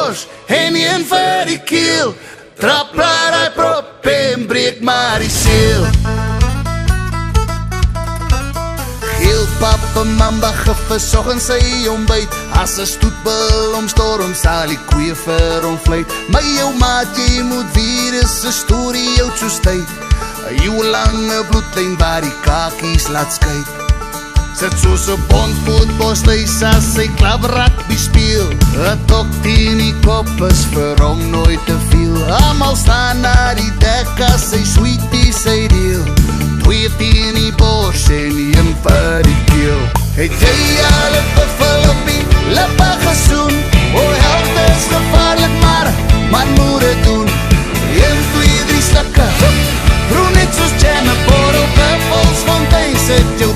bors en een vir die keel. Trap raar hy prop en breek maar die seel. Geelpap en mamba gevis, oggens sy ontbyt. As 'n stoetbel omstorm, sal die koeie vir hom vlieg. Maar jou maat, jy moet weer is 'n storie jou soos tyd. 'n eeuwelange bloedlyn waar die kakies laat skyk. Sit soos 'n bondvoetbosluis as sy klap rugby speel. 'n tok teen die kop is vir hom nooit te veel. Almal staan na die dek as sy sweetie sy deel. 2 teen die bors en 1 vir die keel. Het jy al 'n buffel op die lippe gesoen? O, held is gevaarlik, maar man moet het doen. 1, 2, 3 stukke, roe net soos jam, 'n bottle buffels fontein, sit jou